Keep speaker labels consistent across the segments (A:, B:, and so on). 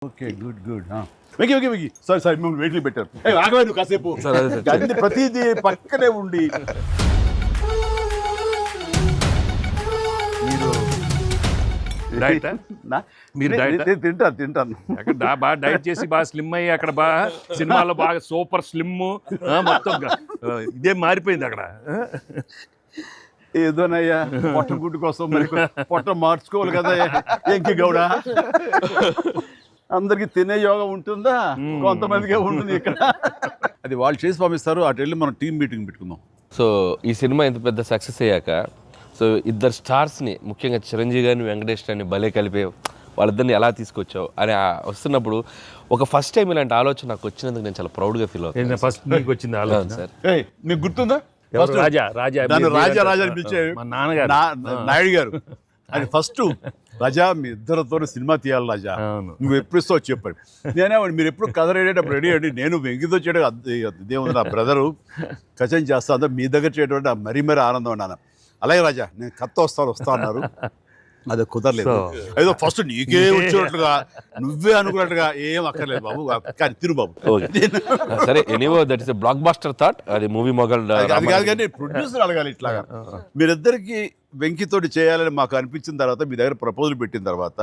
A: Okay good good వెకి వెకి వెకి sorry మిమ్మల్ని వెయిట్లు పెట్టారు ఆగవే నువ్వు కాసేపు అన్ని ప్రతిదీ పక్కనే ఉండి తింటాను
B: అక్కడ బాగా డైట్ చేసి బాగా స్లిమ్ అయ్యి అక్కడ బాగా సినిమాలో బాగా సూపర్ స్లిమ్ మొత్తం ఇదే మారిపోయింది అక్కడ.
A: ఏదోనయ్యా పొట్ట గుడ్డు కోసం మరి పొట్ట మార్చుకోవాలి కదా ఎంకి గౌడ. అందరికి తినే యోగం ఉంటుందా? కొంతమందికే ఉంటుంది ఇక్కడ. అది వాళ్ళు చేసి పంపిస్తారు, అటు వెళ్ళి మనం టీం మీటింగ్ పెట్టుకుందాం.
C: సో ఈ సినిమా ఇంత పెద్ద సక్సెస్ అయ్యాక సో ఇద్దరు స్టార్స్ని ముఖ్యంగా చిరంజీవి గారిని వెంకటేష్ గారిని భలే కలిపే వాళ్ళిద్దరిని ఎలా తీసుకొచ్చావు అని వస్తున్నప్పుడు ఒక ఫస్ట్ టైం ఇలాంటి ఆలోచన నాకు వచ్చినందుకు నేను చాలా ప్రౌడ్గా ఫీల్ అవుతాను.
B: ఫస్ట్ నీకు వచ్చింది ఆలోచన
C: సార్.
A: మీకు గుర్తుందా?
B: రాజా రాజా
A: రాజా రాజా అని పిలిచే
B: మా నాన్నగారు
A: నాయుడు గారు. అది ఫస్ట్ రాజా మీ ఇద్దరితో సినిమా తీయాలి రాజా, నువ్వు ఎప్పుడు ఇస్తావు చెప్పండి. నేనే మీరు ఎప్పుడు కథ రెడీ రెడీ అండి, నేను వెంకితో చేయడం ఇదేముంది నా బ్రదరు కచం చేస్తా అంతా మీ దగ్గర చేయడం మరీ మరీ ఆనందం అన్నాను. అలాగే రాజా నేను కథ వస్తా అన్నారు, అది కుదరలేదు. ఏదో ఫస్ట్ నీకే వచ్చినట్లుగా నువ్వే అనుకున్నట్టుగా ఏం అక్కర్లేదు బాబు, కానీ తిరు బాబు.
C: సరే anyway that is blockbuster thought. అది మూవీ మొగల్
A: అది కాదు కానీ ప్రొడ్యూసర్ అడగాలి ఇట్లాగా. మీరిద్దరికి వెంకితోటి చేయాలని మాకు అనిపించిన తర్వాత మీ దగ్గర ప్రపోజల్ పెట్టిన తర్వాత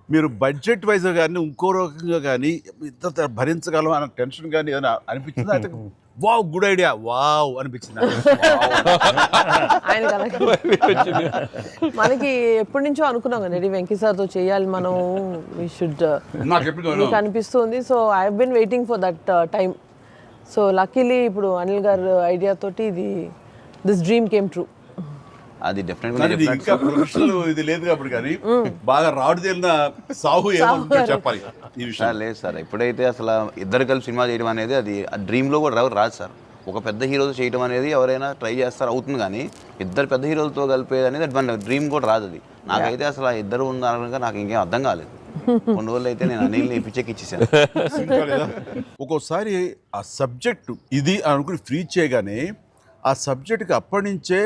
A: మీరు బడ్జెట్ వైజ్గా కానీ ఇంకో రకంగా కానీ ఇద్దరు భరించగలం అన్న టెన్షన్ కానీ ఏదైనా అనిపించిందా? అయితే వావ్ గుడ్ ఐడియా వావ్ అనిపించింది
D: మనకి ఎప్పటి నుంచో అనుకున్నాం కదా వెంకీ సార్తో చేయాలి మనం, వీ షుడ్ మీకు అనిపిస్తుంది. So I have been waiting for that time. So luckily ఇప్పుడు అనిల్ గారు ఐడియా తోటి దిస్ డ్రీమ్ కేమ్ ట్రూ.
E: అది డెఫినెట్గా
A: ఇంకా ప్రొఫెషనల్ ఇది లేదు కాబట్టి కానీ బాగా రాడు తేలిన సాహు ఏమో చెప్పాలి ఈ విషయం.
E: లేదు సార్, ఎప్పుడైతే అసలు ఇద్దరు కలిసి సినిమా చేయడం అనేది అది డ్రీమ్లో కూడా రాదు సార్. ఒక పెద్ద హీరోతో చేయడం అనేది ఎవరైనా ట్రై చేస్తారు అవుతుంది, కానీ ఇద్దరు పెద్ద హీరోలతో కలిపేది అనేది మన డ్రీమ్ కూడా రాదు. అది నాకైతే అసలు ఇద్దరు ఉన్నారనగా నాకు ఇంకేం అర్థం కాలేదు. కొన్ని రోజులు అయితే నేను అనిల్ని పిచ్చెక్కి ఇచ్చేసాను.
A: ఒక్కోసారి ఆ సబ్జెక్టు ఇది అనుకుని ఫ్రీ చేయగానే ఆ సబ్జెక్ట్కి అప్పటి నుంచే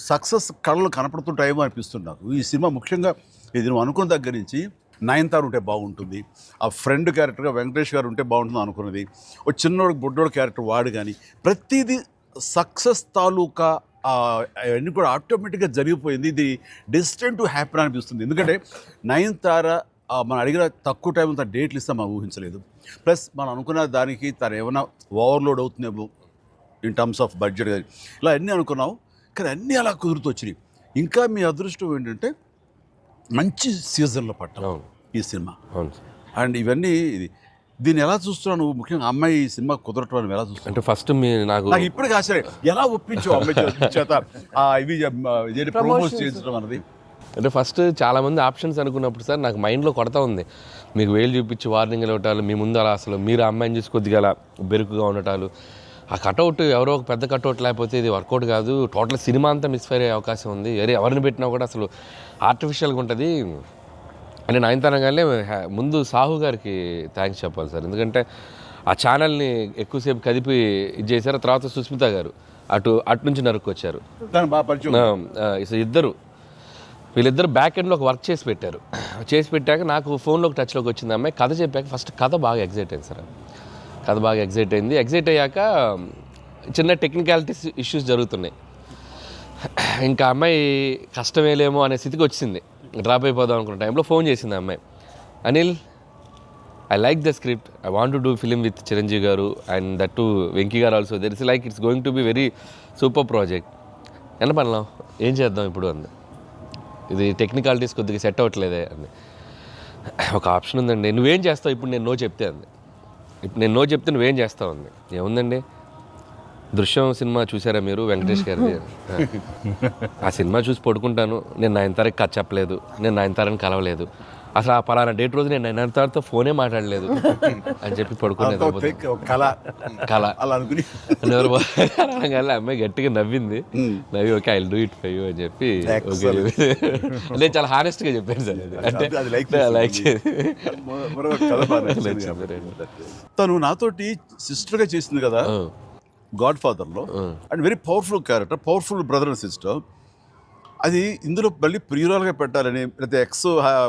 A: సక్సెస్ కళలు కనపడుతుంటాయేమో అనిపిస్తుంది నాకు. ఈ సినిమా ముఖ్యంగా ఇది నువ్వు అనుకున్న దగ్గర నుంచి నయనతార ఉంటే బాగుంటుంది, ఆ ఫ్రెండ్ క్యారెక్టర్గా వెంకటేష్ గారు ఉంటే బాగుంటుంది అనుకున్నది, ఒక చిన్నోడు బుడ్డోడు క్యారెక్టర్ వాడు కానీ ప్రతిదీ సక్సెస్ తాలూకా అవన్నీ కూడా ఆటోమేటిక్గా జరిగిపోయింది. ఇది డెస్టిన్ టు హ్యాపీ అనిపిస్తుంది. ఎందుకంటే నయనతార మనం అడిగిన తక్కువ టైం అంత డేట్లు ఇస్తే మనం ఊహించలేదు. ప్లస్ మనం అనుకున్న దానికి తను ఏమైనా ఓవర్లోడ్ అవుతుందేమో ఇన్ టర్మ్స్ ఆఫ్ బడ్జెట్ కానీ ఇలా అన్నీ అనుకున్నాం, కానీ అన్నీ అలా కుదురుతూ వచ్చినాయి. ఇంకా మీ అదృష్టం ఏంటంటే మంచి సీజన్లో పట్టాం ఈ సినిమా. అండ్ ఇవన్నీ దీన్ని ఎలా చూస్తున్నావు నువ్వు? ముఖ్యంగా అమ్మాయి ఈ సినిమా కుదరటం అని ఎలా చూస్తున్నావు?
C: అంటే ఫస్ట్ నాకు
A: ఇప్పటికీ ఆశ్చర్యం, ఎలా ఒప్పించావు అమ్మాయి చేత ఇవి ప్రమోట్ చేయించడం అన్నది?
C: అంటే ఫస్ట్ చాలామంది ఆప్షన్స్ అనుకున్నప్పుడు సార్ నాకు మైండ్లో కొడతా ఉంది, మీకు వేలు చూపించి వార్నింగ్ ఇవ్వటాలు, మీ ముందు అలా అసలు మీరు అమ్మాయిని చూసి కొద్దిగా అలా బెరుకుగా ఉండటాలు, ఆ కటౌట్ ఎవరో ఒక పెద్ద కటౌట్ లేకపోతే ఇది వర్కౌట్ కాదు, టోటల్ సినిమా అంతా మిస్ఫైర్ అయ్యే అవకాశం ఉంది, ఎవరిని పెట్టినా కూడా అసలు ఆర్టిఫిషియల్గా ఉంటుంది అంటే నయనతారగానే ముందు సాహు గారికి థ్యాంక్స్ చెప్పాలి సార్. ఎందుకంటే ఆ ఛానల్ని ఎక్కువసేపు కదిపి ఇది చేశారు. తర్వాత సుస్మిత గారు అటు నుంచి నరుక్కొచ్చారు. వీళ్ళిద్దరు బ్యాక్ ఎండ్లో ఒక వర్క్ చేసి పెట్టారు. చేసి పెట్టాక నాకు ఫోన్లోకి టచ్లోకి వచ్చింది అమ్మాయి. కథ చెప్పాక ఫస్ట్ కథ బాగా ఎగ్జైట్ అయింది సార్. కథ బాగా ఎగ్జైట్ అయింది. ఎగ్జైట్ అయ్యాక చిన్న టెక్నికాలిటీస్ ఇష్యూస్ జరుగుతున్నాయి. ఇంకా అమ్మాయి కష్టమేలేమో అనే స్థితికి వచ్చింది. డ్రాప్ అయిపోదాం అనుకున్న టైంలో ఫోన్ చేసింది అమ్మాయి, Anil I like the script, I want to do film with Chiranjeevi గారు అండ్ దట్ టు వెంకీ గారు also, there is like it's going to be very super project, ఎంత పడలాం ఏం చేద్దాం ఇప్పుడు అంది. ఇది టెక్నికాలిటీస్ కొద్దిగా సెట్ అవ్వట్లేదే అంది. ఒక ఆప్షన్ ఉందండి, నువ్వేం చేస్తావు ఇప్పుడు నేను నో చెప్తే అంది. ఇప్పుడు నేను నో చెప్తే నువ్వేం చేస్తావు అంది. ఏముందండి, దృశ్యం సినిమా చూసారా మీరు వెంకటేష్ గారిది? ఆ సినిమా చూసి పడుకుంటాను, నేను నయనతారకి కథ చెప్పలేదు, నేను నయనతారని కలవలేదు, అసలు ఆ పలానా డేట్ రోజు నేను నయనతారతో ఫోనే మాట్లాడలేదు అని చెప్పి పడుకునేది. అమ్మాయి గట్టిగా నవ్వింది. నవ్వి okay I will do it for you అని చెప్పి నేను చాలా హానెస్ట్గా చెప్పాను సార్. అంటే లైక్
A: తను నాతోటి సిస్టర్గా చేసింది కదా గాడ్ ఫాదర్లో, and very powerful character, powerful brother and sister. అది ఇందులో మళ్ళీ ప్రియురాలుగా పెట్టాలని లేకపోతే ఎక్స్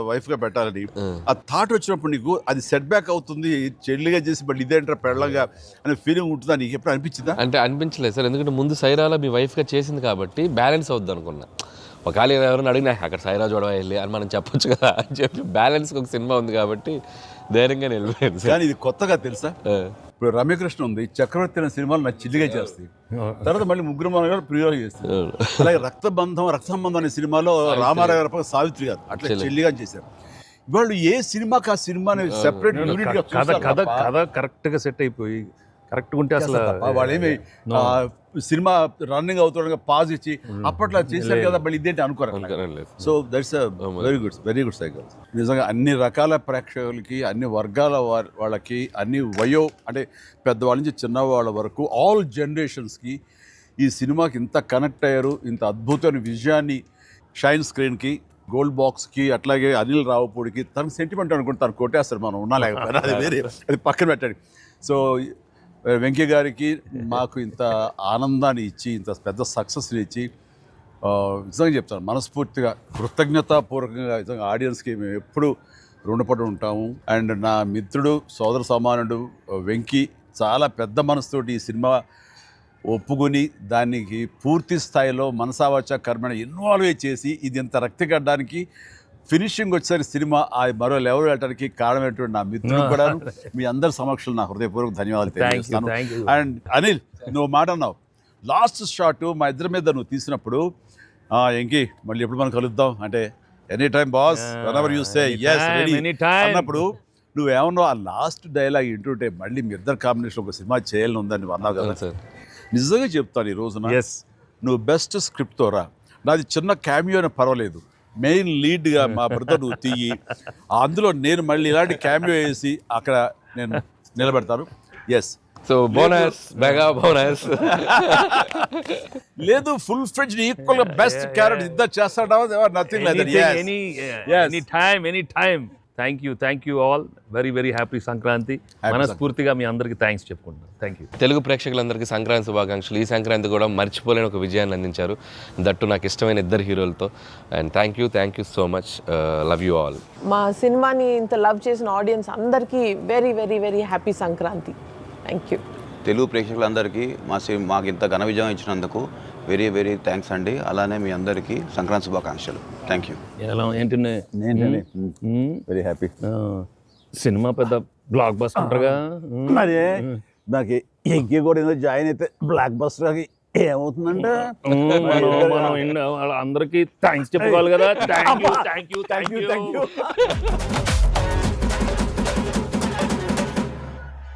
A: వైఫ్గా పెట్టాలని ఆ థాట్ వచ్చినప్పుడు నీకు అది సెట్ బ్యాక్ అవుతుంది, చెల్లిగా చేసి మళ్ళీ ఇదేంటారా పెళ్ళగా అనే ఫీలింగ్ ఉంటుందా నీకు ఎప్పుడు అనిపించిందా?
C: అంటే అనిపించలేదు సార్, ఎందుకంటే ముందు సైరాలో మీ వైఫ్గా చేసింది కాబట్టి బ్యాలెన్స్ అవుద్ది అనుకున్నా. ఒకవేళ ఎవరైనా అడిగినా అక్కడ సైరా చూడవా వెళ్ళి అని మనం చెప్పొచ్చు కదా అని చెప్పి బ్యాలెన్స్కి ఒక సినిమా ఉంది కాబట్టి ధైర్యంగా వెళ్ళిపోయింది సార్.
A: కానీ ఇది కొత్తగా తెలుసా, ఇప్పుడు రమ్యకృష్ణ ఉంది, చక్రవర్తి అనే సినిమాలు నాకు చిల్లిగా చేస్తాయి, తర్వాత మళ్ళీ ముగ్గురు మన గారు ప్రియురాలు చేస్తారు. అలాగే రక్త సంబంధం అనే సినిమాలో రామారావు గారు సావిత్రి గారు అట్లా చెల్లిగా చేశారు. వాళ్ళు ఏ సినిమాకి ఆ సినిమాని సెపరేట్ యూనిట్ గా
B: కథ కరెక్ట్గా సెట్ అయిపోయి కరెక్ట్గా ఉంటే అసలు
A: వాళ్ళేమి సినిమా రన్నింగ్ అవుతుండగా పాజ్ ఇచ్చి అప్పట్లో చేశారు కదా మళ్ళీ ఇదేంటి అనుకోరు. So that's very good cycle. నిజంగా అన్ని రకాల ప్రేక్షకులకి, అన్ని వర్గాల వాళ్ళకి, అన్ని అంటే పెద్దవాళ్ళ నుంచి చిన్నవాళ్ళ వరకు ఆల్ జనరేషన్స్కి ఈ సినిమాకి ఇంత కనెక్ట్ అయ్యారు. ఇంత అద్భుతమైన విజయాన్ని షైన్ స్క్రీన్కి, గోల్డ్ బాక్స్కి, అట్లాగే అనిల్ రావుపూడికి తనకు సెంటిమెంట్ అనుకుంటే తను కొట్టేస్తారు, మనం ఉన్నా లేకపోయినా అది వేరే, అది పక్కన పెట్టండి. సో వెంకయ్య గారికి మాకు ఇంత ఆనందాన్ని ఇచ్చి, ఇంత పెద్ద సక్సెస్ని ఇచ్చి, నిజంగా చెప్తాను మనస్ఫూర్తిగా కృతజ్ఞతాపూర్వకంగా నిజంగా ఆడియన్స్కి మేము ఎప్పుడు రుణపడి ఉంటాము. అండ్ నా మిత్రుడు, సోదర సమానుడు వెంకీ చాలా పెద్ద మనసుతోటి ఈ సినిమా ఒప్పుకొని దానికి పూర్తి స్థాయిలో మనసావాచ కర్మని ఇన్వాల్వ్ చేసి ఇది ఇంత రక్తిగడ్డానికి ఫినిషింగ్ వచ్చేసరి సినిమా ఆ మరో లెవెల్ వెళ్ళడానికి కారణమైనటువంటి నా మిత్రుడు కూడా మీ అందరి సమక్షంలో నా హృదయపూర్వక ధన్యవాదాలు తెలియజేస్తాను. అండ్ అనిల్, నువ్వు మాట అన్నావు లాస్ట్ షాట్ మా ఇద్దరి మీద నువ్వు తీసినప్పుడు, ఎంకి మళ్ళీ ఎప్పుడు మనం కలుద్దాం అంటే any time boss, whenever you say yes ready అన్నప్పుడు నువ్వేమన్నావు, ఆ లాస్ట్ డైలాగ్ వింటుంటే మళ్ళీ మీ ఇద్దరు కాంబినేషన్ ఒక సినిమా చేయాలని ఉందని నువ్వు అన్నావు కదా సార్. నిజంగా చెప్తాను ఈ రోజున నువ్వు బెస్ట్ స్క్రిప్ట్తో రా, నాది చిన్న క్యామియో అని పర్వాలేదు, మెయిన్ లీడ్గా మా బ్రదర్ నువ్వు తీయి, అందులో నేను మళ్ళీ ఇలాంటి క్యామియో వేసి అక్కడ నేను నిలబెడతాను. Yes,
C: so bonus, mega bonus.
A: లేదు ఫుల్ ఫ్లెడ్జ్డ్ ఈక్వల్ గా బెస్ట్ క్యారెక్టర్ ఇద్దరు చేస్తాడా, nothing like that.
B: Any time. Thank you all. Very happy Sankranti. మనస్ఫూర్తిగా మీ అందరికీ థ్యాంక్స్ చెప్పుకుంటున్నాను. Thank you.
C: తెలుగు ప్రేక్షకులందరికీ సంక్రాంతి శుభాకాంక్షలు. ఈ సంక్రాంతి కూడా మర్చిపోలేని ఒక విజయాన్ని అందించారు, దట్టు నాకు ఇష్టమైన ఇద్దరు హీరోలతో. And thank you so much. Love you all.
D: మా సినిమాని ఇంత లవ్ చేసిన ఆడియన్స్ అందరికీ very happy Sankranti. Thank you.
E: Telugu ప్రేక్షకులందరికీ మాకు ఇంత ఘన విజయం ఇచ్చినందుకు వెరీ థ్యాంక్స్ అండి. అలానే మీ అందరికీ సంక్రాంతి శుభాకాంక్షలు. Thank you.
B: ఎలా ఏంటి
A: వెరీ హ్యాపీ.
B: సినిమా పెద్ద బ్లాక్ బస్టర్గా
A: మరి నాకు ఎంకి కూడా ఏదో జాయిన్ అయితే బ్లాక్ బస్టర్ ఏమవుతుందంటే
B: మనం అందరికీ థ్యాంక్స్ చెప్పుకోవాలి కదా. Thank you.